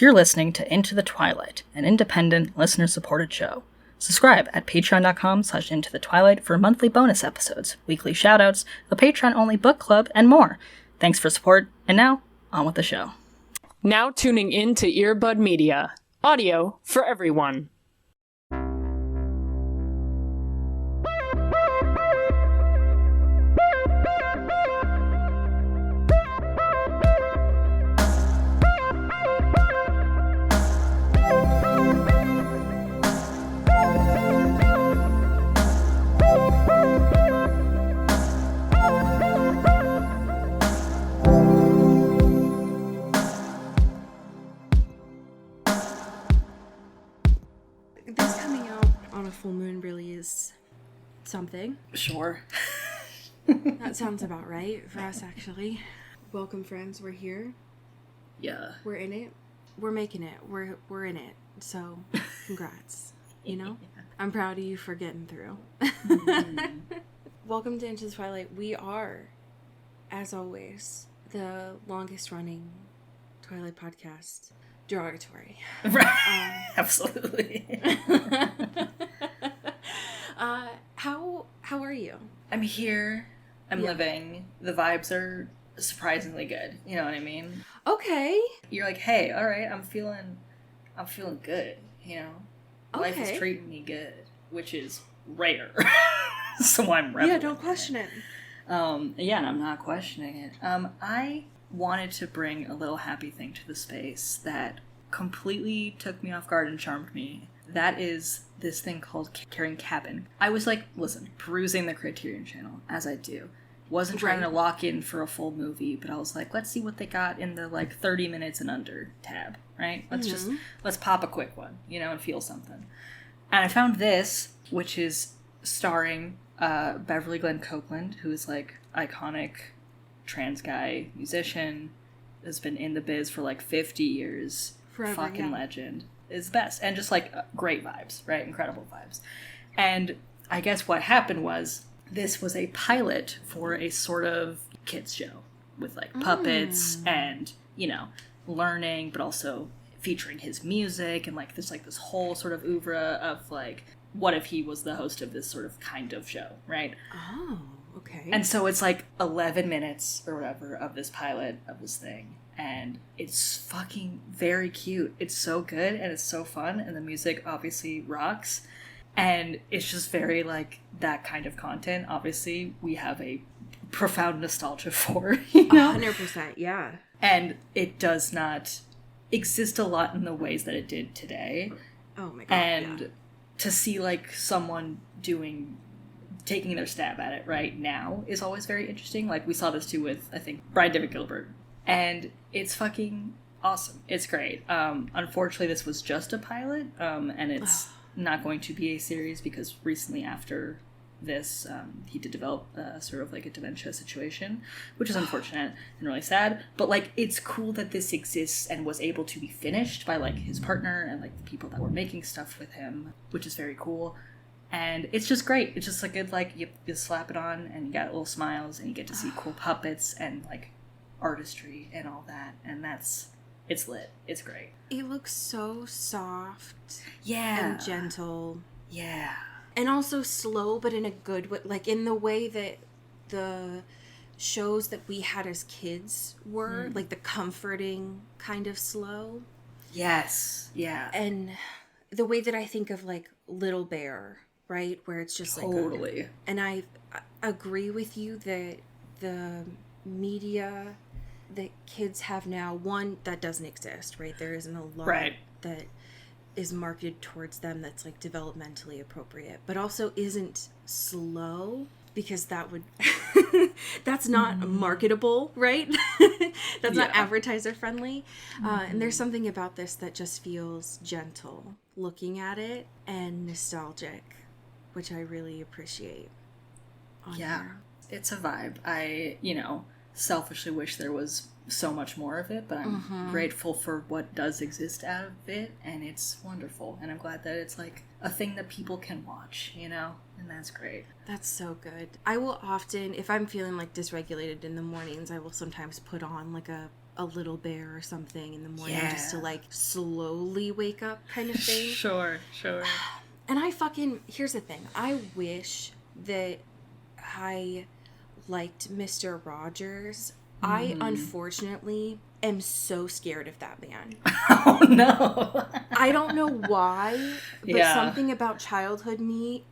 You're listening to Into the Twilight, an independent, listener-supported show. Subscribe at patreon.com/intothetwilight for monthly bonus episodes, weekly shoutouts, a Patreon-only book club, and more. Thanks for support, and now, on with the show. Now tuning in to Earbud Media. Audio for everyone. This coming out on a full moon really is something. Sure. That sounds about right for us, actually. Welcome, friends. We're here. Yeah. We're in it. We're making it. We're in it. So, congrats. You know? Yeah. I'm proud of you for getting through. Mm-hmm. Welcome to Into the Twilight. We are, as always, the longest running Twilight podcast. Derogatory. Absolutely. How are you? I'm here. I'm living. The vibes are surprisingly good. You know what I mean? Okay. You're like, hey, all right, I'm feeling good. You know, life is treating me good, which is rare. So I'm reveling. Yeah, don't question it. Yeah, and I'm not questioning it. I wanted to bring a little happy thing to the space that completely took me off guard and charmed me. That is this thing called Caring Cabin. I was like, listen, perusing the Criterion channel, as I do. Wasn't trying to lock in for a full movie, but I was like, let's see what they got in the, 30 minutes and under tab, right? Let's pop a quick one, and feel something. And I found this, which is starring Beverly Glenn Copeland, who is, iconic trans guy, musician, has been in the biz for 50 years. Forever, fucking legend. Is best. And just great vibes, right? Incredible vibes. And I guess what happened was this was a pilot for a sort of kids show with puppets and, learning, but also featuring his music and there's this whole sort of oeuvre of what if he was the host of this sort of kind of show, right? Oh, okay. And so it's 11 minutes or whatever of this pilot of this thing. And it's fucking very cute. It's so good and it's so fun. And the music obviously rocks. And it's just very that kind of content. Obviously, we have a profound nostalgia for, 100%, yeah. And it does not exist a lot in the ways that it did today. Oh my god. And to see someone taking their stab at it right now is always very interesting. We saw this too with, I think, Brian David Gilbert. And it's fucking awesome. It's great. Unfortunately, this was just a pilot, and it's not going to be a series because recently after this, he did develop sort of a dementia situation, which is unfortunate and really sad. But it's cool that this exists and was able to be finished by his partner and the people that were making stuff with him, which is very cool. And it's just great. It's just a good you slap it on and you got little smiles and you get to see cool puppets and artistry and all that, and it's lit. It's great. It looks so soft. Yeah. And gentle. Yeah. And also slow, but in a good way. In the way that the shows that we had as kids were. The comforting kind of slow. Yes. Yeah. And the way that I think of, Little Bear, right? Where it's just totally. And I agree with you that the media that kids have now, one, that doesn't exist, right? There isn't a lot that is marketed towards them that's developmentally appropriate, but also isn't slow, because that would that's not marketable, right? That's not advertiser friendly. And there's something about this that just feels gentle looking at it and nostalgic, which I really appreciate on here. It's a vibe. I selfishly wish there was so much more of it, but I'm grateful for what does exist out of it, and it's wonderful. And I'm glad that it's a thing that people can watch, and that's great. That's so good. I will often, if I'm feeling dysregulated in the mornings, I will sometimes put on a little bear or something in the morning just to, like, slowly wake up kind of thing. Sure. And here's the thing. I wish that I liked Mr. Rogers. I, unfortunately, am so scared of that man. Oh, no. I don't know why, but something about childhood me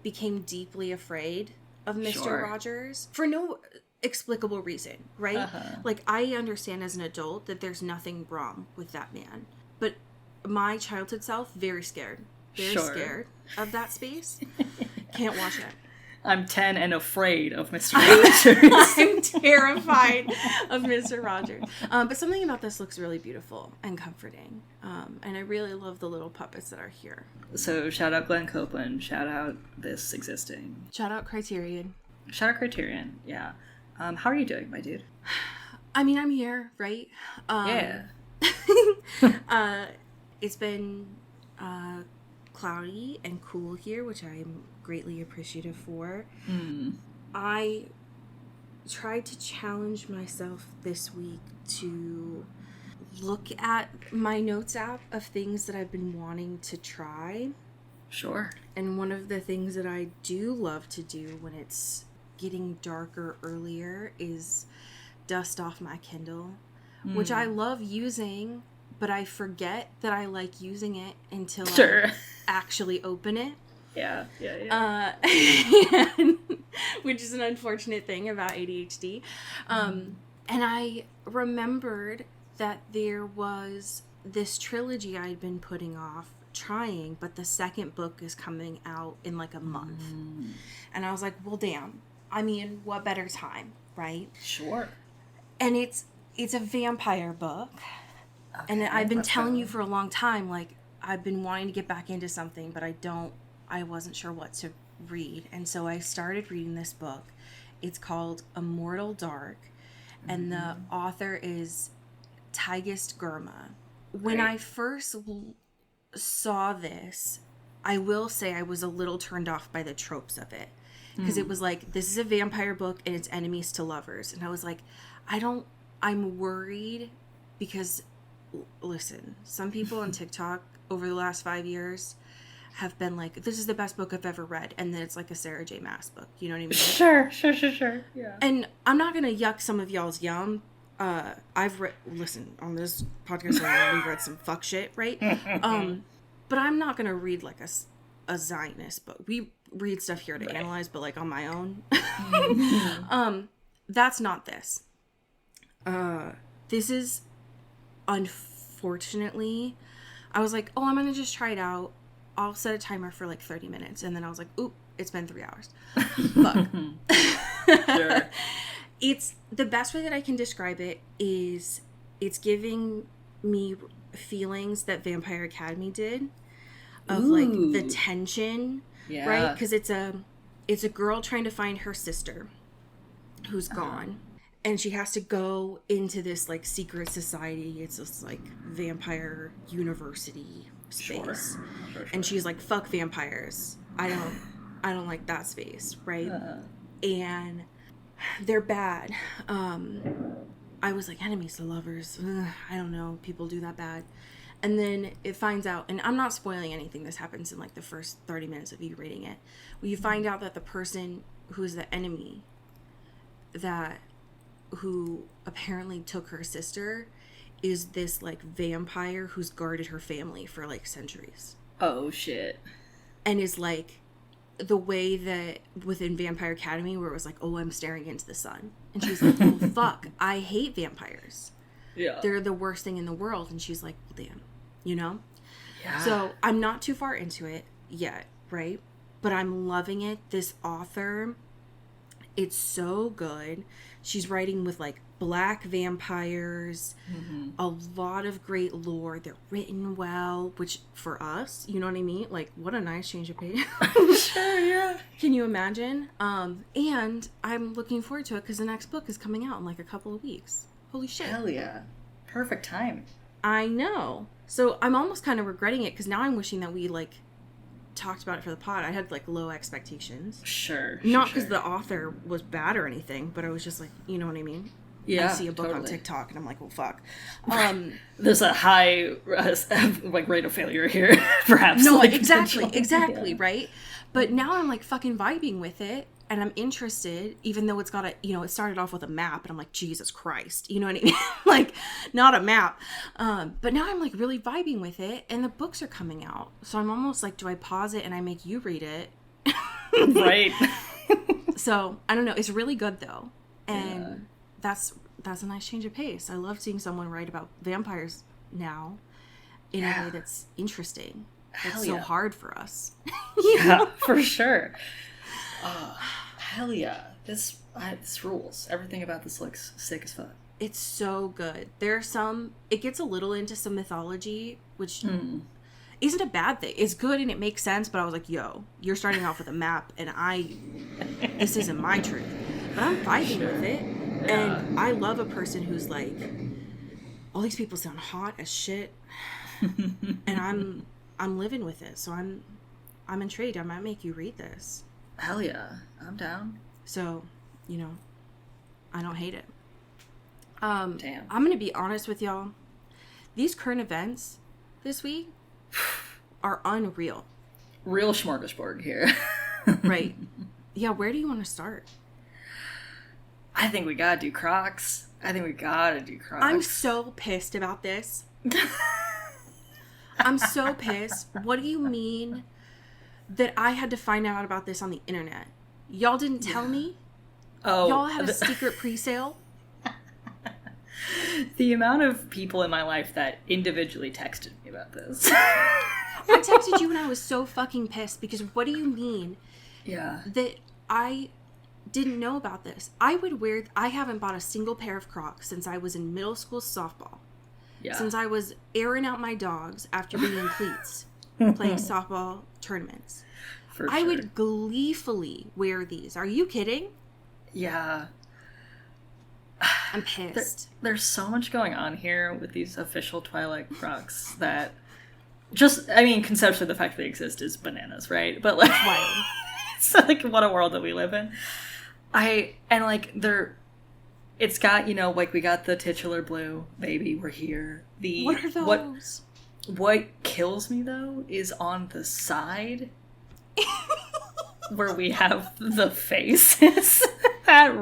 became deeply afraid of Mr. Rogers for no explicable reason, right? Like, I understand as an adult that there's nothing wrong with that man, but my childhood self, very scared of that space. Can't watch it. I'm 10 and afraid of Mr. Rogers. I'm terrified of Mr. Rogers. But something about this looks really beautiful and comforting. And I really love the little puppets that are here. So shout out Glenn Copeland. Shout out This Existing. Shout out Criterion. Yeah. How are you doing, my dude? I mean, I'm here, right? Yeah. It's been cloudy and cool here, which I'm greatly appreciative for. I tried to challenge myself this week to look at my notes app of things that I've been wanting to try. Sure. And one of the things that I do love to do when it's getting darker earlier is dust off my Kindle, which I love using, but I forget that I like using it until I actually open it. Yeah. Which is an unfortunate thing about ADHD. And I remembered that there was this trilogy I'd been putting off trying, but the second book is coming out in like a month. And I was like, well, damn. I mean, what better time, right? Sure. And it's a vampire book. Okay, and I've been telling you for a long time, like, I've been wanting to get back into something, but I wasn't sure what to read. And so I started reading this book. It's called Immortal Dark, and the author is Tigist Gurma. When I first saw this, I will say I was a little turned off by the tropes of it. Because it was like, this is a vampire book and it's enemies to lovers. And I was like, I'm worried because, listen, some people on TikTok over the last 5 years have been like, this is the best book I've ever read. And then it's like a Sarah J. Maas book. You know what I mean? Sure. Yeah. And I'm not going to yuck some of y'all's yum. Listen, on this podcast, we've read some fuck shit, right? But I'm not going to read like a Zionist book. We read stuff here to analyze, but like on my own. That's not this. This is, unfortunately, I was like, oh, I'm going to just try it out. I'll set a timer for like 30 minutes. And then I was like, oop, it's been 3 hours. Fuck. Sure. It's, the best way that I can describe it is it's giving me feelings that Vampire Academy did of like the tension, right? Because it's a girl trying to find her sister who's gone, and she has to go into this like secret society. It's this like vampire university space. Sure. And she's like, fuck vampires, I don't like that space, right? And they're bad. I was like, enemies to lovers. Ugh, I don't know. People do that bad. And then it finds out, and I'm not spoiling anything. This happens in like the first 30 minutes of you reading it. Well, you find out that the person who's the enemy, who apparently took her sister, is this like vampire who's guarded her family for like centuries. Oh shit. And is like the way that within Vampire Academy where it was like, oh, I'm staring into the sun. And she's like, oh, fuck, I hate vampires. Yeah. They're the worst thing in the world. And she's like, well, damn, you know? Yeah. So I'm not too far into it yet, right? But I'm loving it. This author, it's so good. She's writing with like black vampires, a lot of great lore. They're written well, which for us, you know what I mean? Like, what a nice change of pace. Sure, yeah. Can you imagine? And I'm looking forward to it because the next book is coming out in like a couple of weeks. Holy shit. Hell yeah. Perfect time. I know. So I'm almost kind of regretting it because now I'm wishing that we like talked about it for the pod. I had like low expectations. Sure. Not because the author was bad or anything, but I was just like, you know what I mean? Yeah, I see a book on totally. TikTok and I'm like, well, fuck. There's a high like rate of failure here, perhaps. No, like, exactly, yeah. right? But now I'm like fucking vibing with it and I'm interested, even though it's got a, it started off with a map and I'm like, Jesus Christ, you know what I mean? Like, not a map. But now I'm like really vibing with it and the books are coming out. So I'm almost like, do I pause it and I make you read it? Right. So I don't know. It's really good though. And that's a nice change of pace. I love seeing someone write about vampires now in a way that's interesting. It's so hard for us. Yeah, for sure. Hell yeah. This rules. Everything about this looks sick as fuck. It's so good. It gets a little into some mythology, which isn't a bad thing. It's good and it makes sense, but I was like, yo, you're starting off with a map and this isn't my truth. But I'm vibing with it. Yeah. And I love a person who's like, all these people sound hot as shit. And I'm living with it. So I'm intrigued. I might make you read this. Hell yeah. I'm down. So, I don't hate it. Damn. I'm going to be honest with y'all. These current events this week are unreal. Real smorgasbord here. Right. Yeah, where do you want to start? I think we gotta do Crocs. I'm so pissed about this. I'm so pissed. What do you mean that I had to find out about this on the internet? Y'all didn't tell me? Oh. Y'all had a secret pre-sale? The amount of people in my life that individually texted me about this. I texted you and I was so fucking pissed because what do you mean that I didn't know about this? I haven't bought a single pair of Crocs since I was in middle school softball. Yeah. Since I was airing out my dogs after being in cleats, playing softball tournaments. For sure. I would gleefully wear these. Are you kidding? Yeah. I'm pissed. There's so much going on here with these official Twilight Crocs that conceptually the fact that they exist is bananas, right? But like, wild. It's like, what a world that we live in. It's got, we got the titular blue, baby, we're here. What are those? What kills me, though, is on the side where we have the faces. That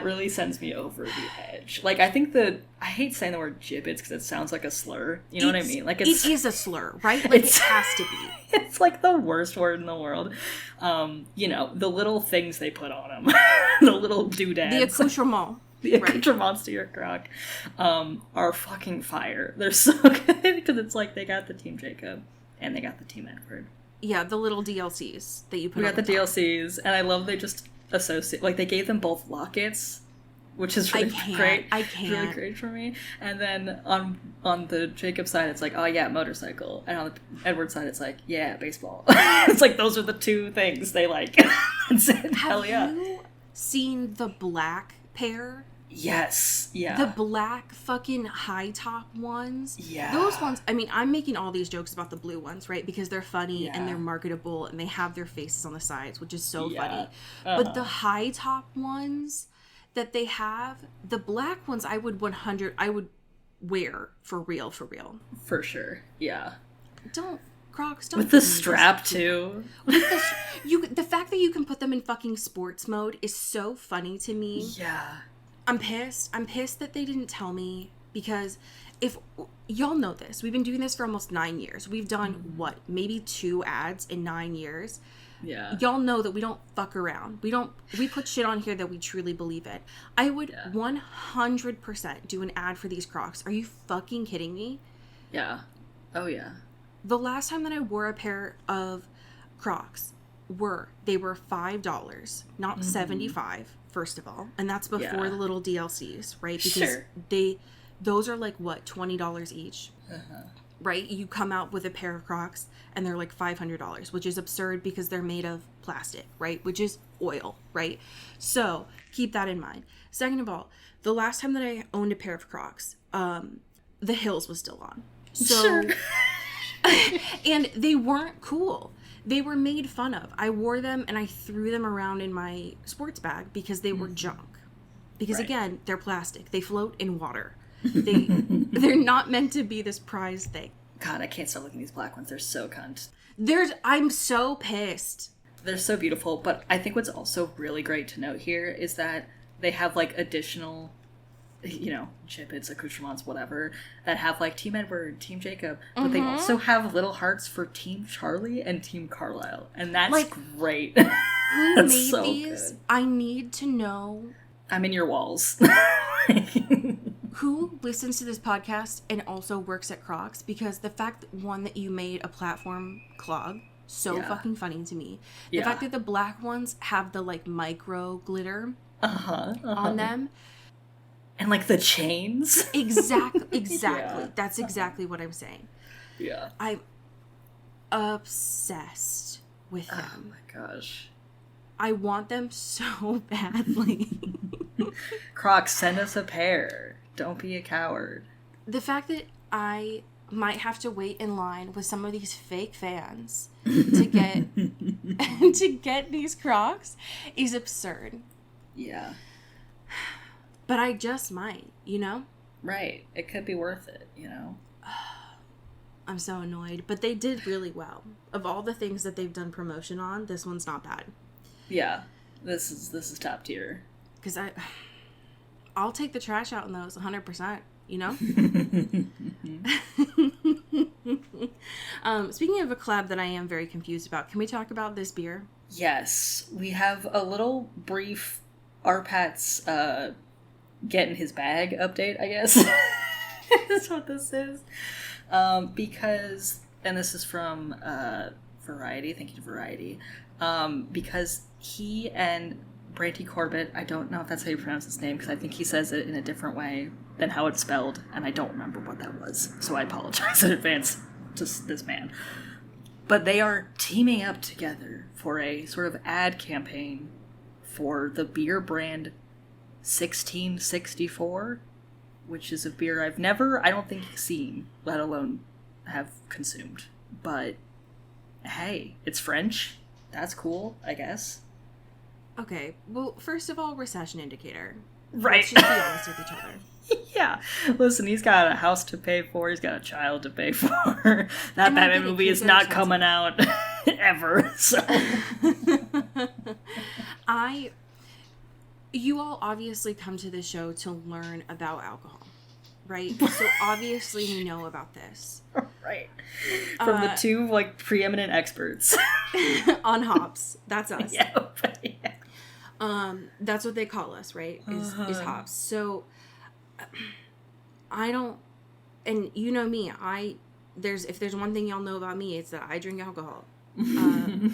really sends me over the edge. Like, I think I hate saying the word gibbets because it sounds like a slur. You know what I mean? Like, it is a slur, right? Like, it has to be. It's like the worst word in the world. The little things they put on them, the little doodads. The accoutrement. The accoutrements to your Croc are fucking fire. They're so good because it's like they got the Team Jacob and they got the Team Edward. Yeah, the little DLCs that you put on We got the DLCs, and I love they just associate, like, they gave them both lockets, which is really great. I can't. Really great for me. And then on the Jacob side, it's like, oh yeah, motorcycle, and on the Edward side, it's like, yeah, baseball. It's like those are the two things they like. Hell yeah. Have you seen the black pair? Yes. Yeah. The black fucking high top ones. Yeah. Those ones, I'm making all these jokes about the blue ones, right? Because they're funny and they're marketable and they have their faces on the sides, which is so funny. But the high top ones that they have, the black ones I would wear for real. For sure. Yeah. Crocs, don't. With the strap too. The fact that you can put them in fucking sports mode is so funny to me. Yeah. I'm pissed. I'm pissed that they didn't tell me, because if y'all know this, we've been doing this for almost 9 years. We've done maybe 2 ads in 9 years. Yeah. Y'all know that we don't fuck around. We put shit on here that we truly believe in. I would 100% do an ad for these Crocs. Are you fucking kidding me? Yeah. Oh yeah. The last time that I wore a pair of Crocs they were $5, not $75. First of all, and that's before the little DLCs, right? Because those are like what, $20 each, right? You come out with a pair of Crocs and they're like $500, which is absurd because they're made of plastic, right? Which is oil, right? So keep that in mind. Second of all, the last time that I owned a pair of Crocs, the Hills was still on, so and they weren't cool. They were made fun of. I wore them and I threw them around in my sports bag because they were junk. Because again, they're plastic. They float in water. They're not meant to be this prized thing. God, I can't stop looking at these black ones. They're so cunt. I'm so pissed. They're so beautiful, but I think what's also really great to note here is that they have, like, additional, you know, chippets, accoutrements, whatever, that have, like, Team Edward, Team Jacob, but they also have little hearts for Team Charlie and Team Carlisle, and that's, like, great. Who made so these? Good. I need to know. I'm in your walls. Who listens to this podcast and also works at Crocs? Because the fact that you made a platform clog, so fucking funny to me. The fact that the black ones have the, like, micro glitter on them. And, like, the chains. Exactly. That's exactly what I'm saying. Yeah. I'm obsessed with them. Oh my gosh. I want them so badly. Crocs, send us a pair. Don't be a coward. The fact that I might have to wait in line with some of these fake fans to get these Crocs is absurd. Yeah. But I just might, you know? Right. It could be worth it, you know? I'm so annoyed. But they did really well. Of all the things that they've done promotion on, this one's not bad. Yeah. This is top tier. Because I'll take the trash out in those 100%, you know? Speaking of a collab that I am very confused about, can we talk about this beer? Yes. We have a little brief Arpat's get in his bag update, I guess. That's what this is. Because, and this is from Variety, thank you to Variety, because he and Branty Corbett, I don't know if that's how you pronounce his name, because I think he says it in a different way than how it's spelled, and I don't remember what that was, so I apologize in advance to this man. But they are teaming up together for a sort of ad campaign for the beer brand 1664, which is a beer I've never, I don't think, seen, let alone have consumed. But hey, it's French. That's cool, I guess. Okay, well, first of all, recession indicator. Right. Let's just be honest with each other. Yeah. Listen, he's got a house to pay for, he's got a child to pay for. That Batman movie is not coming out ever, so. You all obviously come to the show to learn about alcohol, right? So obviously you know about this. Right. From the two, like, preeminent experts. On hops. That's us. Yeah. That's what they call us, right? Is hops. So I don't, and you know me, if there's one thing y'all know about me, it's that I drink alcohol. So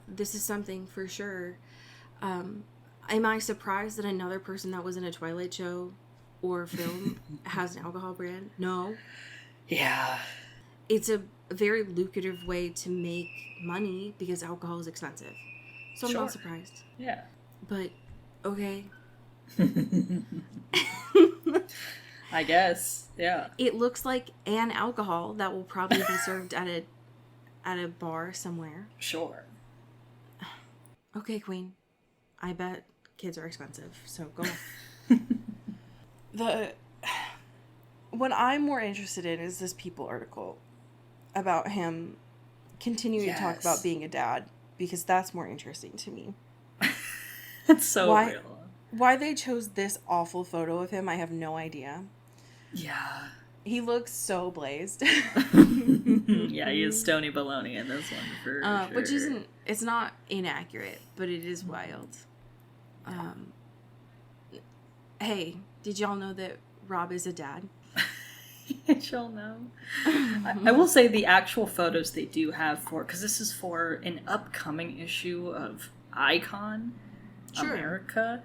this is something for sure. Am I surprised that another person that was in a Twilight show or film has an alcohol brand? No. Yeah. It's a very lucrative way to make money because alcohol is expensive. So I'm not surprised. Yeah. But, okay. I guess. Yeah. It looks like an alcohol that will probably be served at a bar somewhere. Sure. Okay, Queen. I bet kids are expensive, so go. What I'm more interested in is this People article about him continuing to talk about being a dad, because that's more interesting to me. It's so real. Why they chose this awful photo of him, I have no idea. Yeah. He looks so blazed. Yeah, he is stony baloney in this one for sure. Which it's not inaccurate, but it is wild. Hey, did y'all know that Rob is a dad? Did y'all know? I will say the actual photos they do have because this is for an upcoming issue of Icon America.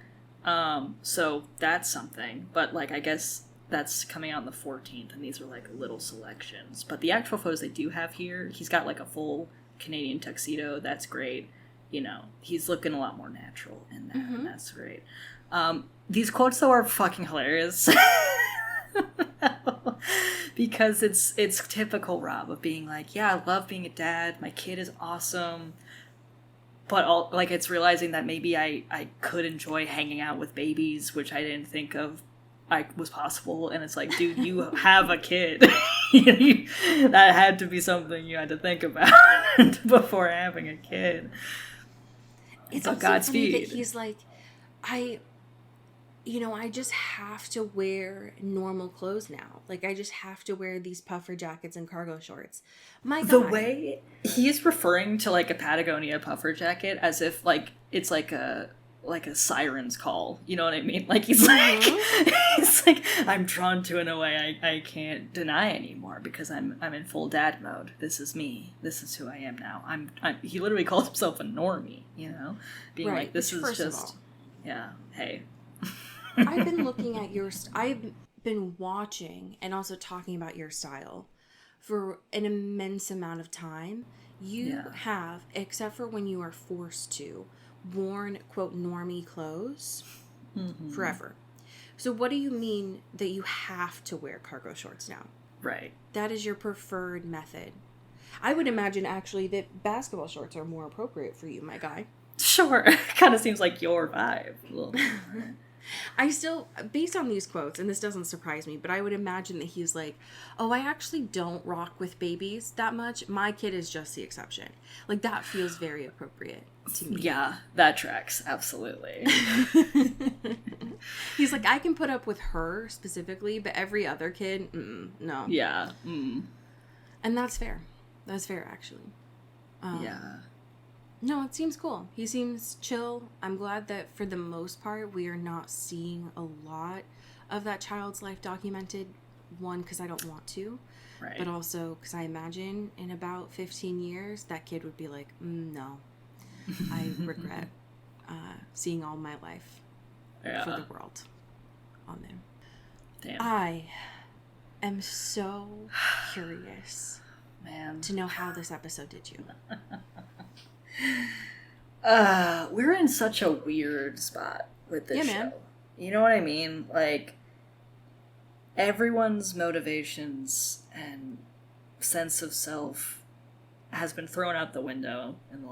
So that's something. But, like, I guess that's coming out on the 14th, and these are, like, little selections. But the actual photos they do have here, he's got, like, a full Canadian tuxedo. That's great. You know, he's looking a lot more natural in that, and that's great. These quotes, though, are fucking hilarious. Because it's typical Rob of being like, yeah, I love being a dad. My kid is awesome. but all, like, it's realizing that maybe I could enjoy hanging out with babies, which I didn't think of was possible. And it's like, dude, you have a kid. That had to be something you had to think about before having a kid. It's so also Godspeed. funny that he's like, I just have to wear normal clothes now. Like, I just have to wear these puffer jackets and cargo shorts. My God. The way he is referring to, like, a Patagonia puffer jacket as if, like, it's like a siren's call. You know what I mean? Like, he's like, he's like, I'm drawn to in a way I can't deny anymore because I'm in full dad mode. This is me. This is who I am now. He literally calls himself a normie, you know? Being right. like, this Which, is just, yeah, hey. I've been looking at I've been watching and also talking about your style for an immense amount of time. You have, except for when you are forced to, worn, quote, normie clothes forever. So what do you mean that you have to wear cargo shorts now? Right. That is your preferred method. I would imagine, actually, that basketball shorts are more appropriate for you, my guy. Sure. Kind of seems like your vibe. A little bit more. I still, based on these quotes, and this doesn't surprise me, but I would imagine that he's like, oh, I actually don't rock with babies that much. My kid is just the exception. Like, that feels very appropriate to me. Yeah, that tracks. Absolutely. He's like, I can put up with her specifically, but every other kid, no. Yeah. And that's fair. That's fair, actually. Yeah. No, it seems cool. He seems chill. I'm glad that for the most part we are not seeing a lot of that child's life documented. One, because I don't want to. Right. But also because I imagine in about 15 years that kid would be like, no. I regret seeing all my life for the world on there. Damn. I am so curious, man, to know how this episode did you. We're in such a weird spot with this show. Man. You know what I mean? Like, everyone's motivations and sense of self has been thrown out the window in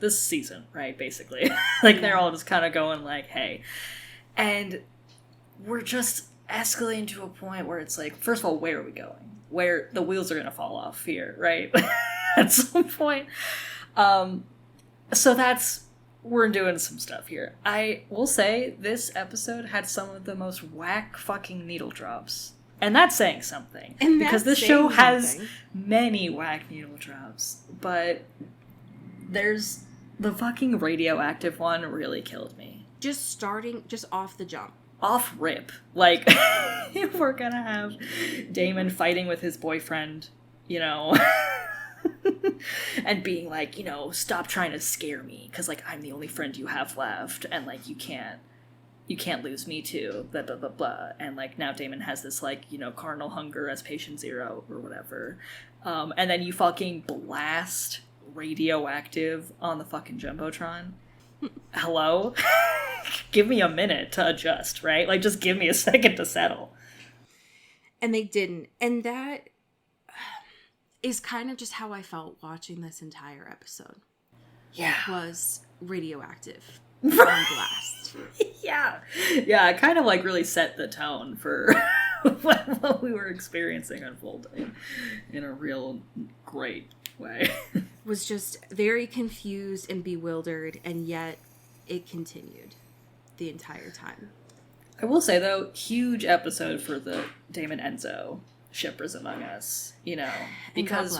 this season, right? Basically. Like, they're all just kind of going like, hey. And we're just escalating to a point where it's like, first of all, where are we going? Where the wheels are going to fall off here, right? At some point. So we're doing some stuff here. I will say this episode had some of the most whack fucking needle drops. And that's saying something. Because this show has many whack needle drops. But there's the fucking radioactive one really killed me. Just off the jump. Off rip. Like, we're gonna have Damon fighting with his boyfriend, you know... and being like, you know, stop trying to scare me because, like, I'm the only friend you have left, and, like, you can't lose me too, blah blah blah blah. And, like, now Damon has this, like, you know, carnal hunger as patient zero or whatever, and then you fucking blast radioactive on the fucking jumbotron. Hello. Give me a minute to adjust, right? Like, just give me a second to settle. And they didn't, and that is kind of just how I felt watching this entire episode. Yeah. Was radioactive on blast. Yeah. Yeah, it kind of, like, really set the tone for what we were experiencing unfolding in a real great way. Was just very confused and bewildered, and yet it continued the entire time. I will say, though, huge episode for the Damon Enzo shippers among us, you know, because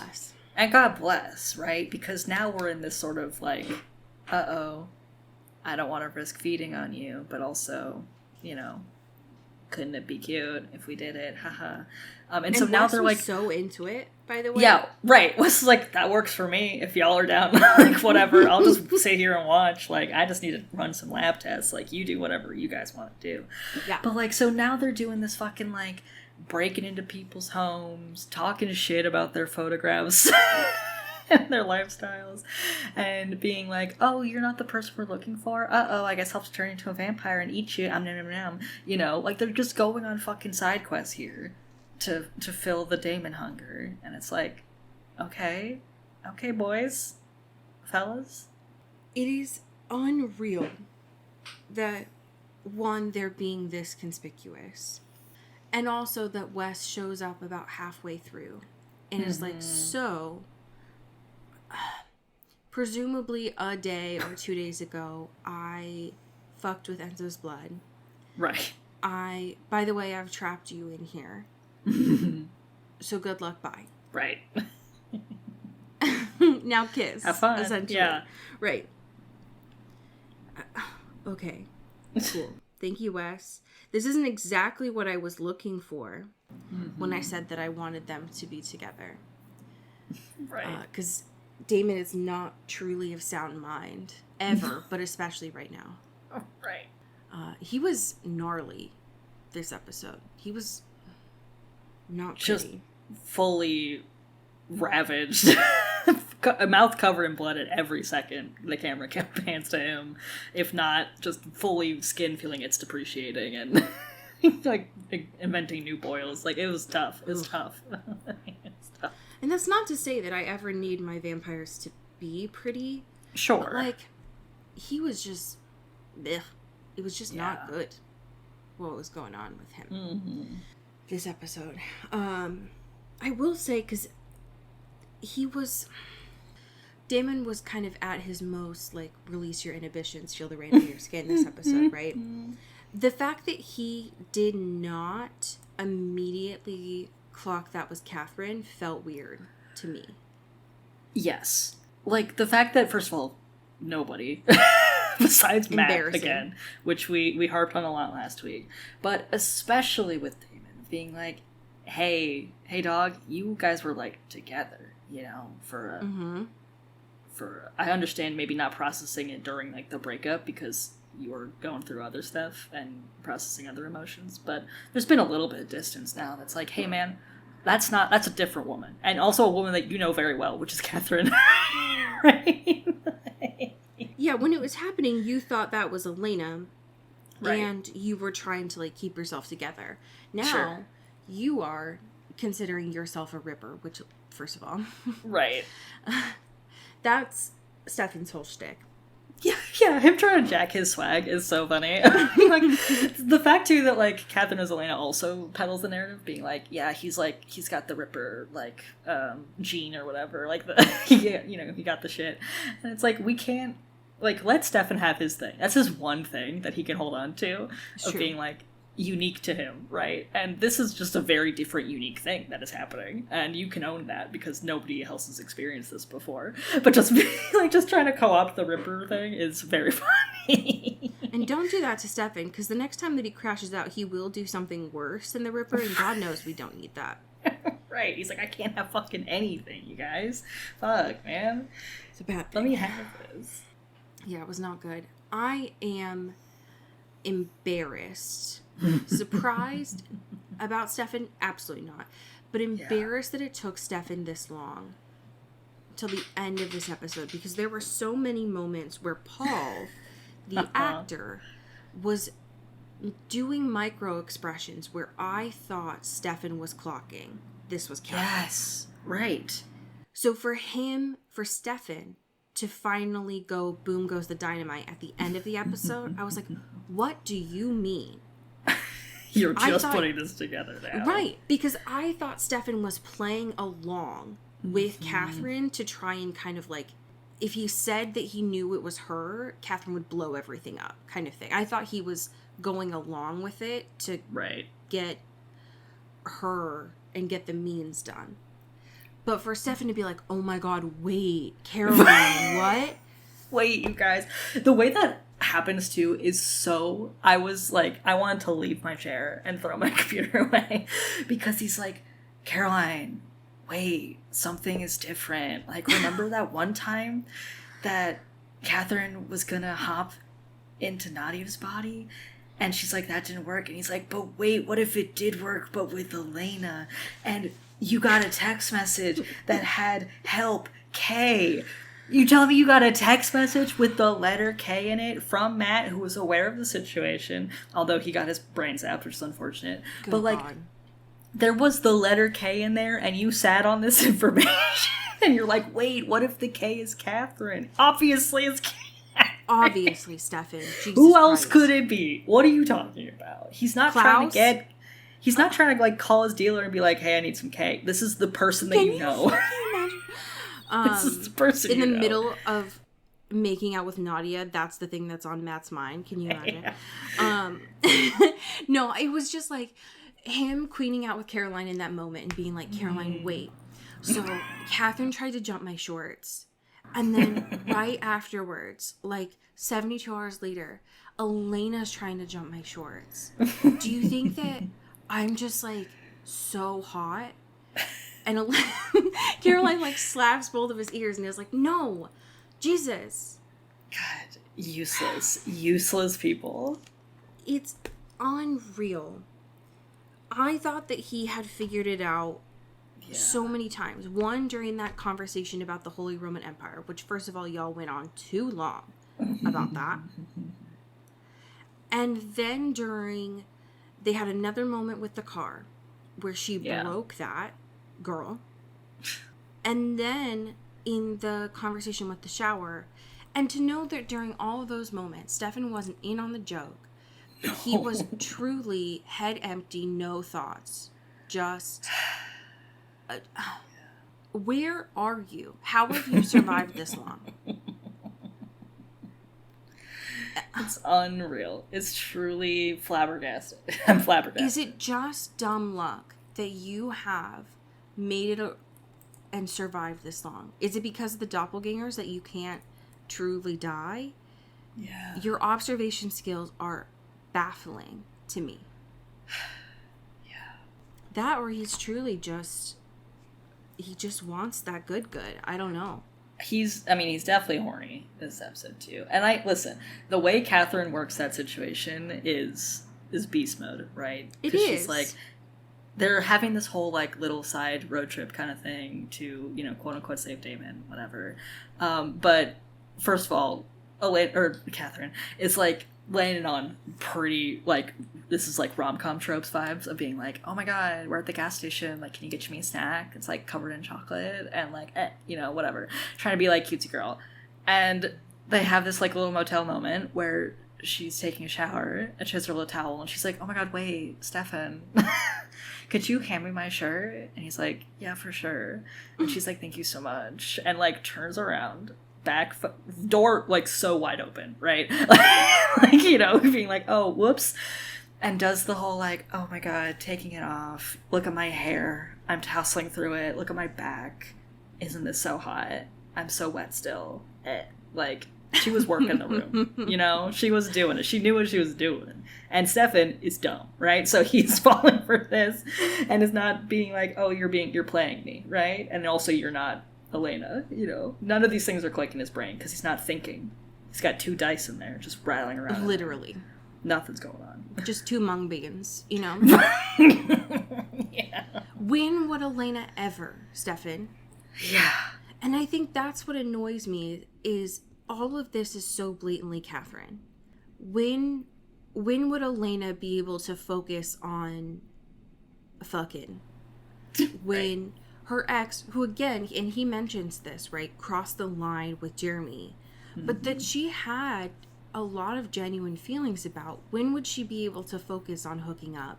and God bless, right? Because now we're in this sort of like, I don't want to risk feeding on you, but also, you know, couldn't it be cute if we did it? Haha. And so now they're like so into it, by the way. Yeah, right. Was like, that works for me if y'all are down. Like, whatever. I'll just sit here and watch. Like, I just need to run some lab tests. Like, you do whatever you guys want to do. Yeah. But like, so now they're doing this fucking like breaking into people's homes, talking shit about their photographs and their lifestyles, and being like, oh, you're not the person we're looking for? Uh-oh, I guess I'll have to turn into a vampire and eat you. You know, like, they're just going on fucking side quests here to fill the Damon hunger. And it's like, okay, boys, fellas. It is unreal that, one, they're being this conspicuous. And also that Wes shows up about halfway through and is like, so, presumably a day or 2 days ago, I fucked with Enzo's blood. Right. By the way, I've trapped you in here. So good luck, bye. Right. Now kiss. Have fun. Essentially. Yeah. Right. Okay. Cool. Thank you, Wes. This isn't exactly what I was looking for when I said that I wanted them to be together. Right. Because Damon is not truly of sound mind, ever, but especially right now. Oh, right. He was gnarly this episode. He was not pretty. Just fully ravaged. A mouth covered in blood at every second the camera pans to him. If not, just fully skin feeling it's depreciating and like inventing new boils. Like, it was tough. It was tough. It's tough. And that's not to say that I ever need my vampires to be pretty. Sure. But, like, he was just... Ugh. It was just not good what was going on with him this episode. I will say, because Damon was kind of at his most, like, release your inhibitions, feel the rain on your skin this episode, right? The fact that he did not immediately clock that was Catherine felt weird to me. Yes. Like, the fact that, first of all, nobody... besides Matt, again, which we harped on a lot last week. But especially with Damon being like, hey dog, you guys were, like, together, you know, for I understand maybe not processing it during, like, the breakup because you were going through other stuff and processing other emotions, but there's been a little bit of distance now that's like, hey man, that's a different woman. And also a woman that you know very well, which is Catherine. Right? Yeah, when it was happening, you thought that was Elena, right, and you were trying to, like, keep yourself together. Now, you are considering yourself a ripper, which, first of all... Right. That's Stefan's whole shtick. Yeah, him trying to jack his swag is so funny. Like, the fact, too, that, like, Catherine as Elena also peddles the narrative, being like, yeah, he's got the Ripper, like, gene or whatever, like, he got the shit. And it's like, we can't, like, let Stefan have his thing. That's his one thing that he can hold on to, of being, like, unique to him, right? And this is just a very different, unique thing that is happening, and you can own that because nobody else has experienced this before. But just like just trying to co-opt the Ripper thing is very funny. And don't do that to Stefan, because the next time that he crashes out, he will do something worse than the Ripper, and God knows we don't need that. Right? He's like, I can't have fucking anything, you guys. Fuck, man. It's a bad thing. Let me have this. Yeah, it was not good. I am embarrassed. Surprised about Stefan? Absolutely not. But embarrassed that it took Stefan this long till the end of this episode, because there were so many moments where Paul, the actor, was doing micro expressions where I thought Stefan was clocking this was Catherine. Yes, right. So for Stefan to finally go, boom goes the dynamite at the end of the episode, I was like, what do you mean? You're just putting this together now. Right, because I thought Stefan was playing along with Catherine to try and kind of, like, if he said that he knew it was her, Catherine would blow everything up, kind of thing. I thought he was going along with it to get her and get the means done. But for Stefan to be like, oh my god, wait, Caroline, what? Wait, you guys. The way that happens too is so, I was like, I wanted to leave my chair and throw my computer away, because he's like, Caroline, wait, something is different. Like, remember that one time that Catherine was gonna hop into Nadia's body? And she's like, that didn't work. And he's like, but wait, what if it did work, but with Elena? And you got a text message that had help K. You tell me you got a text message with the letter K in it from Matt, who was aware of the situation, although he got his brain zapped, which is unfortunate. Good but, like, God. There was the letter K in there, and you sat on this information, and you're like, wait, what if the K is Catherine? Obviously it's obviously Stefan. Jesus Who else Christ. could it be? What are you talking about? He's not trying to get... He's not trying to, like, call his dealer and be like, hey, I need some cake. This is the person that you know. Can you imagine? This is the person in you the know. middle of making out with Nadia, that's the thing that's on Matt's mind. Can you imagine? No, it was just like him queening out with Caroline in that moment and being like, Caroline, wait. So Catherine tried to jump my shorts. And then right afterwards, like 72 hours later, Elena's trying to jump my shorts. Do you think that I'm just like so hot? And Caroline like slaps both of his ears and is like, no, Jesus. God, useless people. It's unreal. I thought that he had figured it out so many times. One, during that conversation about the Holy Roman Empire, which first of all, y'all went on too long about that. And then they had another moment with the car where she broke that girl. And then in the conversation with the shower, and to know that during all of those moments, Stefan wasn't in on the joke. He was truly head empty, no thoughts. Just, where are you? How have you survived this long? It's unreal. It's truly flabbergasted. I'm flabbergasted. Is it just dumb luck that you have made it and survived this long? Is it because of the doppelgangers that you can't truly die? Yeah. Your observation skills are baffling to me. Yeah. That, or he's truly just, he just wants that good. I don't know. He's definitely horny this episode too. And listen, the way Catherine works that situation is beast mode, right? It is. She's like, they're having this whole like little side road trip kind of thing to, quote unquote save Damon, whatever. But first of all, Catherine is like laying it on pretty, like, this is like rom-com tropes vibes of being like, oh my god, we're at the gas station, like, can you get me a snack? It's like covered in chocolate and like, whatever, trying to be like cutesy girl. And they have this like little motel moment where she's taking a shower and she has her little towel and she's like, oh my god, wait, Stefan, could you hand me my shirt? And he's like, yeah, for sure. And she's like, thank you so much, and like turns around, back door like so wide open, right? like being like, oh, whoops, and does the whole like, oh my god, taking it off, look at my hair, I'm tousling through it, look at my back, isn't this so hot, I'm so wet still. Like, she was working the room. She was doing it, she knew what she was doing. And Stefan is dumb, right? So he's falling for this and is not being like, oh, you're playing me, right? And also you're not Elena, none of these things are clicking in his brain because he's not thinking. He's got two dice in there just rattling around. Literally. Nothing's going on. Just two mung beans, Yeah. When would Elena ever, Stefan? Yeah. And I think that's what annoys me, is all of this is so blatantly Catherine. When would Elena be able to focus on fucking? When... Right. Her ex, who again, and he mentions this, right, crossed the line with Jeremy, but that she had a lot of genuine feelings about. When would she be able to focus on hooking up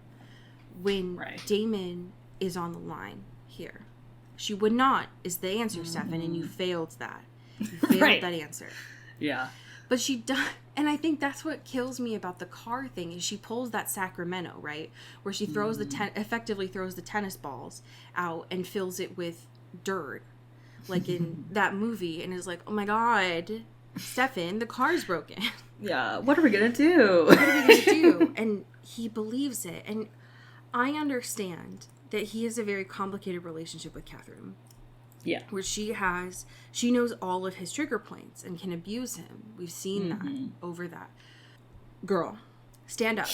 when Damon is on the line here? She would not, is the answer, Stefan, and you failed that. You failed that answer. Yeah. But she does, and I think that's what kills me about the car thing, is she pulls that Sacramento, right? Where she throws effectively throws the tennis balls out and fills it with dirt, like in that movie, and is like, oh my god, Stefan, the car's broken. Yeah, what are we gonna do? What are we gonna do? And he believes it, and I understand that he has a very complicated relationship with Catherine. Yeah. Where she knows all of his trigger points and can abuse him. We've seen that over that. Girl, stand up.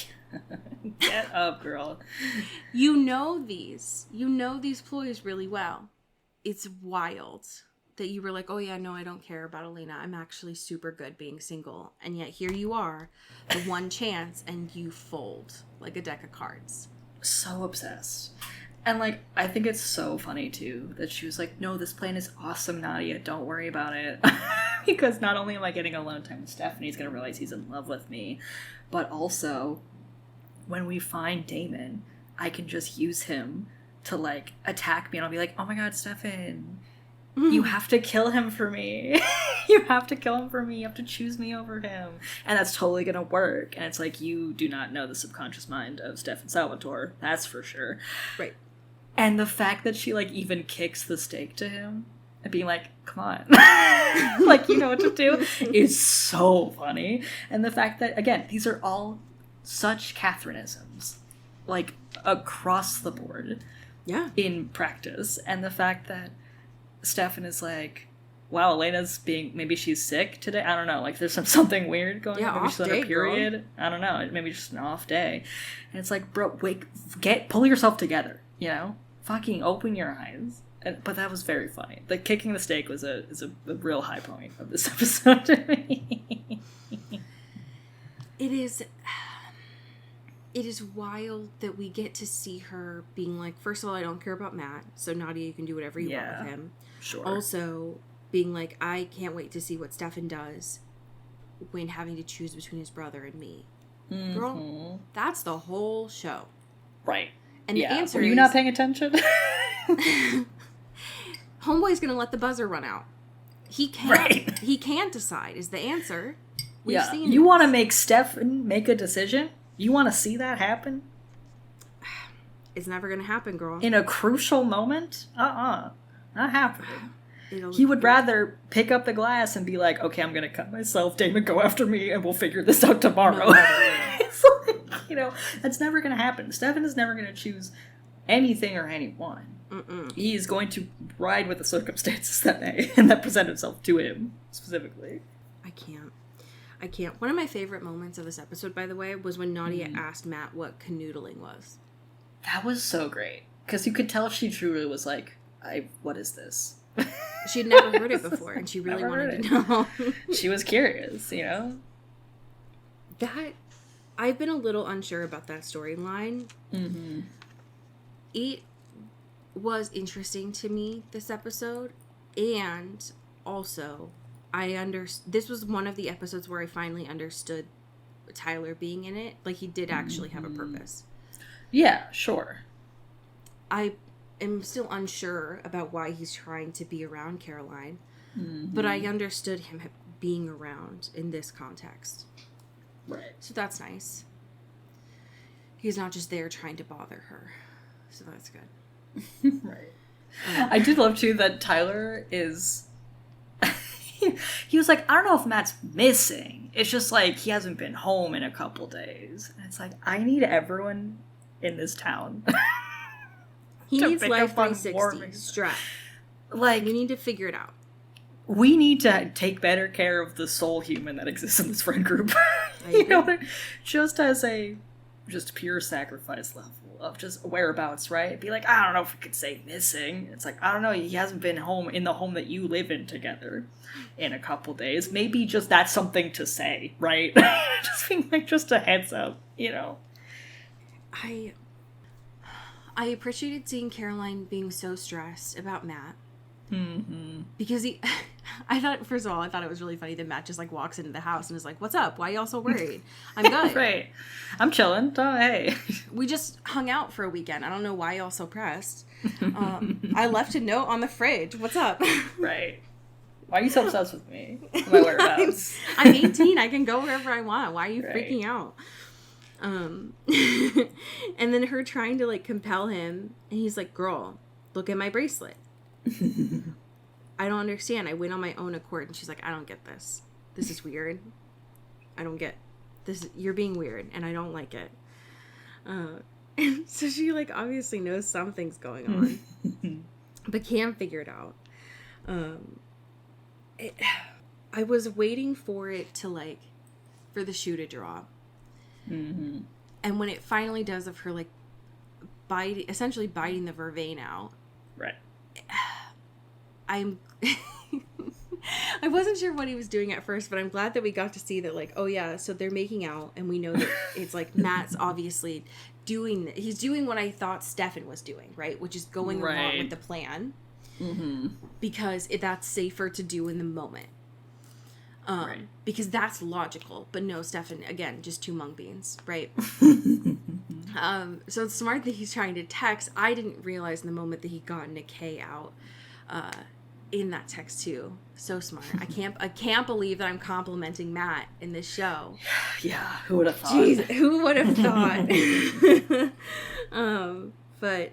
Get up, girl. You know these ploys really well. It's wild that you were like, oh yeah, no, I don't care about Elena. I'm actually super good being single. And yet here you are, the one chance, and you fold like a deck of cards. So obsessed. And, like, I think it's so funny, too, that she was like, no, this plan is awesome, Nadia. Don't worry about it. Because not only am I getting alone time with Stephanie, he's going to realize he's in love with me, but also when we find Damon, I can just use him to, like, attack me, and I'll be like, oh my god, Stefan, you have to kill him for me. You have to kill him for me. You have to choose me over him. And that's totally going to work. And it's like, you do not know the subconscious mind of Stefan Salvatore. That's for sure. Right. And the fact that she, like, even kicks the steak to him and being like, come on. Like, you know what to do is so funny. And the fact that, again, these are all such Catherineisms, like, across the board. Yeah. In practice. And the fact that Stefan is like, wow, Elena's maybe she's sick today. I don't know. Like, there's something weird going on. Maybe she's on a period. Girl. I don't know. Maybe just an off day. And it's like, bro, pull yourself together. You know, fucking open your eyes. But that was very funny. The kicking the steak is a real high point of this episode to me. It is wild that we get to see her being like, first of all, I don't care about Matt, so Nadia, you can do whatever you want with him. Sure. Also, being like, I can't wait to see what Stefan does when having to choose between his brother and me. Mm-hmm. Girl, that's the whole show. Right. And the answer Were you not paying attention? Homeboy's gonna let the buzzer run out. He can't. Right. He can't decide is the answer. We've seen you want to make Stefan make a decision? You want to see that happen? It's never going to happen, girl. In a crucial moment? Not happening. He would rather pick up the glass and be like, okay, I'm going to cut myself. Damon, go after me, and we'll figure this out tomorrow. It's like, you know, that's never going to happen. Stefan is never going to choose anything or anyone. Mm-mm. He is going to ride with the circumstances that present itself to him, specifically. I can't. One of my favorite moments of this episode, by the way, was when Nadia asked Matt what canoodling was. That was so great. Because you could tell she truly was like, what is this? She'd never heard it before, and she really wanted to know. She was curious, you know? I've been a little unsure about that storyline. Mm-hmm. It was interesting to me, this episode, and also... this was one of the episodes where I finally understood Tyler being in it. Like, he did actually have a purpose. Yeah, sure. I am still unsure about why he's trying to be around Caroline, but I understood him being around in this context. Right. So that's nice. He's not just there trying to bother her. So that's good. Right. I did love, too, that Tyler is... He was like, I don't know if Matt's missing. It's just like he hasn't been home in a couple days. And it's like, I need everyone in this town. He needs Life 360 strap. Like, we need to figure it out. We need to take better care of the soul human that exists in this friend group. You know, just as a pure sacrifice level of just whereabouts, right? Be like, I don't know if we could say missing. It's like, I don't know, he hasn't been home in the home that you live in together in a couple days. Maybe just that's something to say, right? Just being like, just a heads up, you know? I appreciated seeing Caroline being so stressed about Matt. Mm-hmm. Because I thought it was really funny that Matt just like walks into the house and is like, what's up? Why are y'all so worried? I'm good. Right. I'm chilling. Oh, hey. We just hung out for a weekend. I don't know why y'all so pressed. I left a note on the fridge. What's up? Right. Why are you so obsessed with me? My whereabouts. I'm 18. I can go wherever I want. Why are you freaking out? And then her trying to like compel him, and he's like, girl, look at my bracelet. I don't understand. I went on my own accord. And she's like, I don't get this. This is weird. I don't get this. You're being weird and I don't like it. So she like obviously knows something's going on, but can't figure it out. I was waiting for it to like, for the shoe to drop. Mm-hmm. And when it finally does, of her like essentially biting the vervain out. Right. I wasn't sure what he was doing at first, but I'm glad that we got to see that, like, oh yeah, so they're making out, and we know that it's like Matt's obviously doing, he's doing what I thought Stefan was doing, right? Which is going along with the plan, because that's safer to do in the moment. Because that's logical. But no, Stefan, again, just two mung beans, right? So it's smart that he's trying to text. I didn't realize in the moment that he got Nick K out in that text too. So smart. I can't believe that I'm complimenting Matt in this show. Yeah, who would have thought? Jeez, who would have thought? But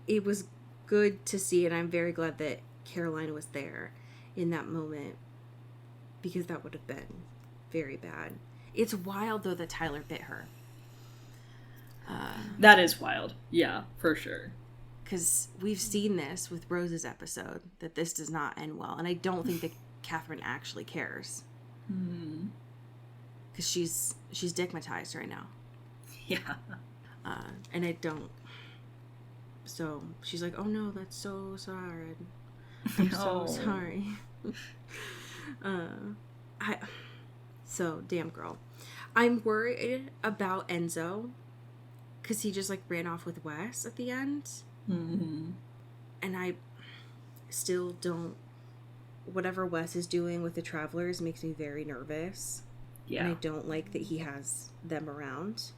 it was good to see, and I'm very glad that Caroline was there in that moment, because that would have been very bad. It's wild, though, that Tyler bit her. That is wild. Yeah, for sure. Because we've seen this with Rose's episode, that this does not end well. And I don't think that Catherine actually cares. Because she's stigmatized right now. Yeah. And I don't. So she's like, oh no, that's so sad. I'm so sorry. So, damn girl. I'm worried about Enzo. Because he just, like, ran off with Wes at the end. And I still don't... Whatever Wes is doing with the Travelers makes me very nervous. Yeah. And I don't like that he has them around.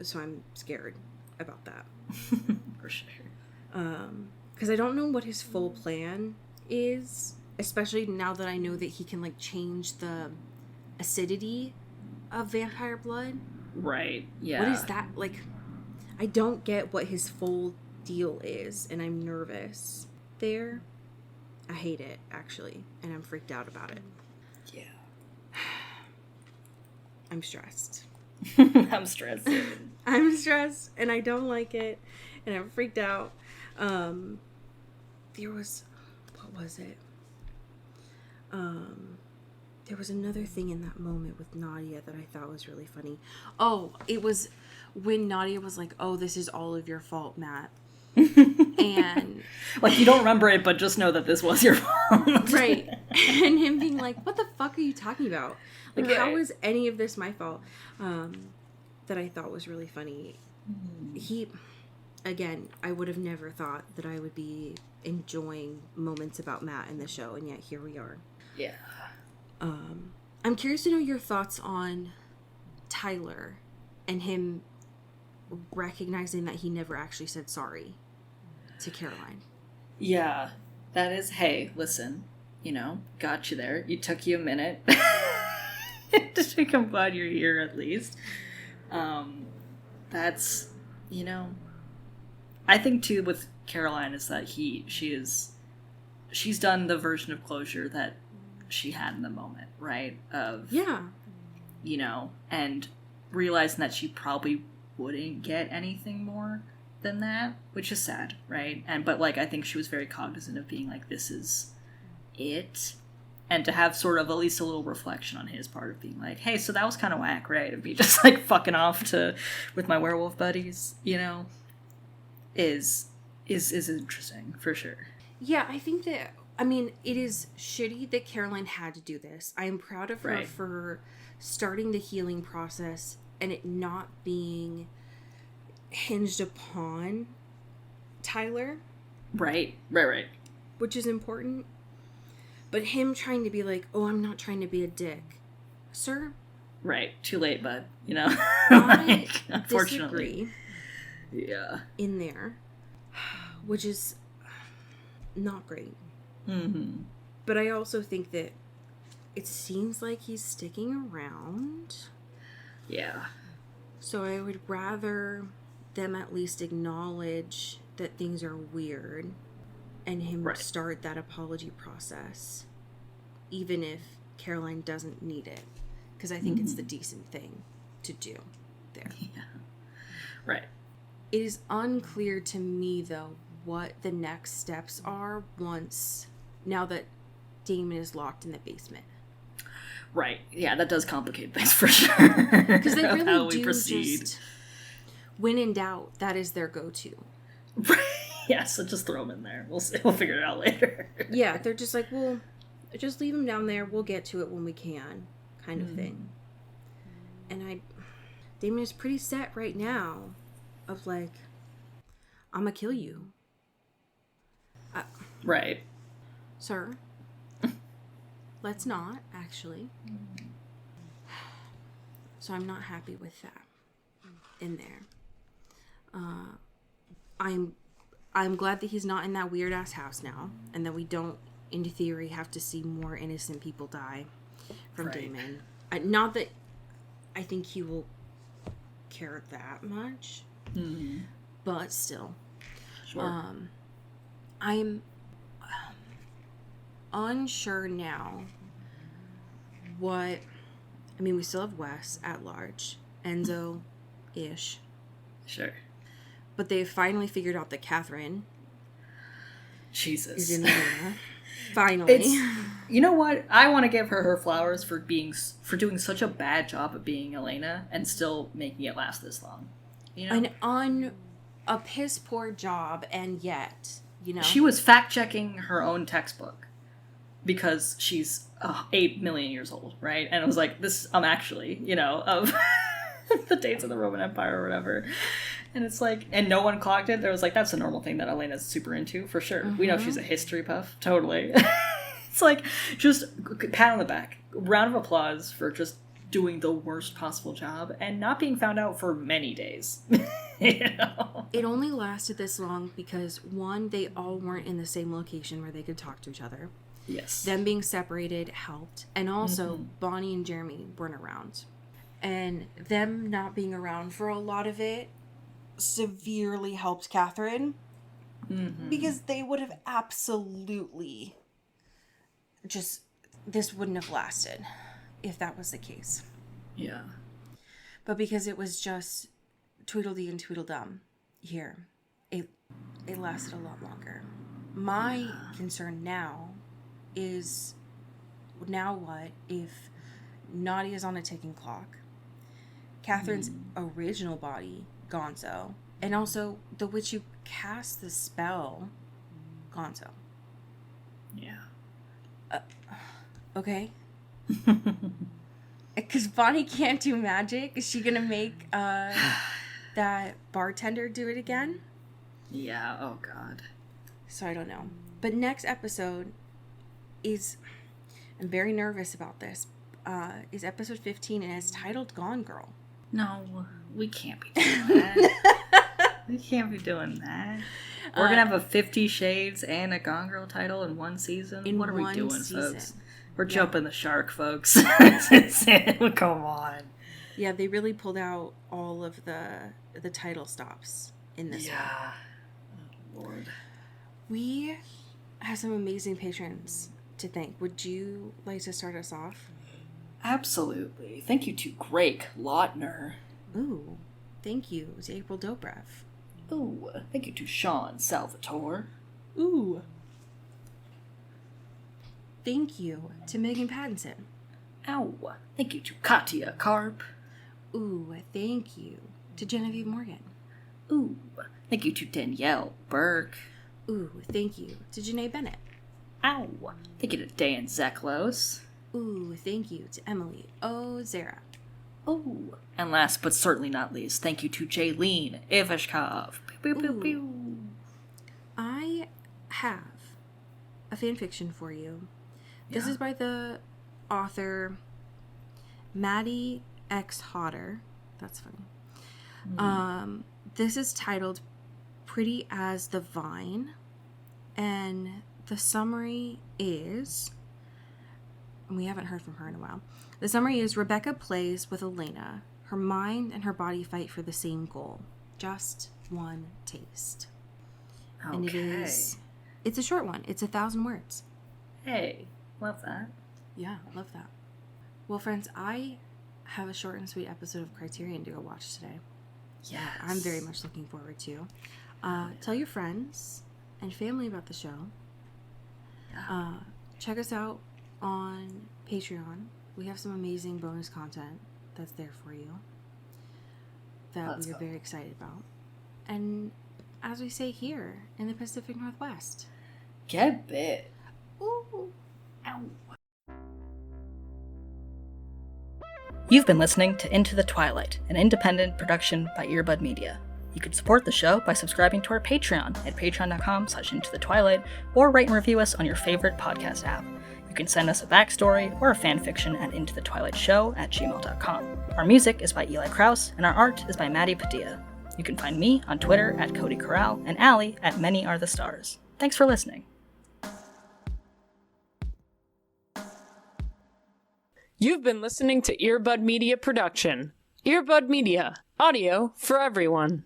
So I'm scared about that. For sure. Because I don't know what his full plan is. Especially now that I know that he can, like, change the acidity of vampire blood. Right, yeah. What is that? Like, I don't get what his full deal is, and I'm nervous there. I hate it, actually, and I'm freaked out about it. Yeah. I'm stressed. I'm stressed. I'm stressed, and I don't like it, and I'm freaked out. There was... What was it? There was another thing in that moment with Nadia that I thought was really funny. Oh, it was when Nadia was like, oh, this is all of your fault, Matt. And... Like, you don't remember it, but just know that this was your fault. Right. And him being like, what the fuck are you talking about? Like, right. How is any of this my fault? That I thought was really funny. He... Again, I would have never thought that I would be enjoying moments about Matt in the show, and yet here we are. Yeah. I'm curious to know your thoughts on Tyler and him recognizing that he never actually said sorry to Caroline. Yeah, that is, hey, listen, got you there. It took you a minute to I'm glad you're here at least. That's, I think too with Caroline is that she's done the version of closure that she had in the moment, right? And realizing that she probably wouldn't get anything more than that, which is sad, right? But I think she was very cognizant of being like, this is it, and to have sort of at least a little reflection on his part of being like, hey, so that was kind of whack, right? Of me just like fucking off with my werewolf buddies, is interesting for sure. Yeah, I think that, it is shitty that Caroline had to do this. I am proud of her for starting the healing process and it not being hinged upon Tyler. Right. Which is important. But him trying to be like, oh, I'm not trying to be a dick. Sir? Right. Too late, bud. I unfortunately. Disagree. Yeah. In there. Which is not great. Mm-hmm. But I also think that it seems like he's sticking around. Yeah. So I would rather them at least acknowledge that things are weird and him start that apology process, even if Caroline doesn't need it. Because I think it's the decent thing to do there. Yeah. Right. It is unclear to me, though, what the next steps are now that Damon is locked in the basement. Right. Yeah, that does complicate things for sure. Because they really how do we proceed. just, when in doubt, that is their go-to. Right. Yeah, so just throw him in there. We'll figure it out later. Yeah, they're just like, well, just leave him down there. We'll get to it when we can, kind of thing. And Damon is pretty set right now of like, I'm gonna kill you. Right. Sir? let's not, actually. So I'm not happy with that in there. I'm glad that he's not in that weird ass house now, and that we don't, in theory, have to see more innocent people die from Damon. Not that I think he will care that much, but still. Sure. I'm unsure now what... I mean, we still have Wes at large. Enzo-ish. Sure. But they've finally figured out that Catherine Jesus. is in Elena. Finally. You know what? I want to give her flowers for doing such a bad job of being Elena and still making it last this long. You know? On a piss poor job, and yet, you know. She was fact-checking her own textbook because she's 8 million years old, right? And it was like, I'm actually, of the dates of the Roman Empire or whatever. And it's like, and no one clocked it. There was like, that's a normal thing that Elena's super into, for sure. We know she's a history buff, totally. It's like, just pat on the back. Round of applause for just doing the worst possible job and not being found out for many days. It only lasted this long because, one, they all weren't in the same location where they could talk to each other. Yes. Them being separated helped. And also, Bonnie and Jeremy weren't around. And them not being around for a lot of it severely helped Catherine. Because they would have absolutely this wouldn't have lasted if that was the case. Yeah. But because it was just Tweedledee and Tweedledum here, it lasted a lot longer. My concern now is, now what if Naughty is on a ticking clock, Catherine's original body, Gonzo, and also the witch who cast the spell, Gonzo. Yeah. Okay. Because Bonnie can't do magic. Is she gonna make that bartender do it again? Yeah, oh god. So I don't know. But next episode is, I'm very nervous about this, is episode 15, and it's titled Gone Girl. No, we can't be doing that. We can't be doing that. We're gonna have a 50 Shades and a Gone Girl title in one season? What are we doing, folks? We're jumping the shark, folks. Come on. Yeah, they really pulled out all of the title stops in this one. Yeah. Oh, Lord. We have some amazing patrons to thank. Would you like to start us off? Absolutely. Thank you to Greg Lautner. Ooh, thank you to April Dobrev. Ooh, thank you to Sean Salvatore. Ooh. Thank you to Megan Pattinson. Ow. Thank you to Katya Karp. Ooh, thank you to Genevieve Morgan. Ooh, thank you to Danielle Burke. Ooh, thank you to Janae Bennett. Ow. Thank you to Dan Zeklos. Ooh, thank you to Emily Ozera. Ooh. And last but certainly not least, thank you to Jaylene Ivashkov. Pew, pew, pew, pew. I have a fanfiction for you. This is by the author Maddie X Hodder. That's funny. This is titled Pretty as the Vine, and the summary is, and we haven't heard from her in a while. The summary is, Rebecca plays with Elena. Her mind and her body fight for the same goal. Just one taste. Okay. And it's a short one. It's 1,000 words. Hey, love that. Yeah, love that. Well, friends, I have a short and sweet episode of Criterion to go watch today. Yes. I'm very much looking forward to. Tell your friends and family about the show. Yeah. Check us out on Patreon. We have some amazing bonus content that's there for you that we're very excited about. And as we say here in the Pacific Northwest, get bit. ooh, Ow. You've been listening to Into the Twilight, an independent production by Earbud Media. You can support the show by subscribing to our Patreon at patreon.com/intothetwilight, or rate and review us on your favorite podcast app. You You can send us a backstory or a fanfiction at intothetwilightshow@gmail.com. Our music is by Eli Krause, and our art is by Maddie Padilla. You can find me on Twitter at Cody Corral and Allie at Many Are the Stars. Thanks for listening. You've been listening to Earbud Media Production. Earbud Media, audio for everyone.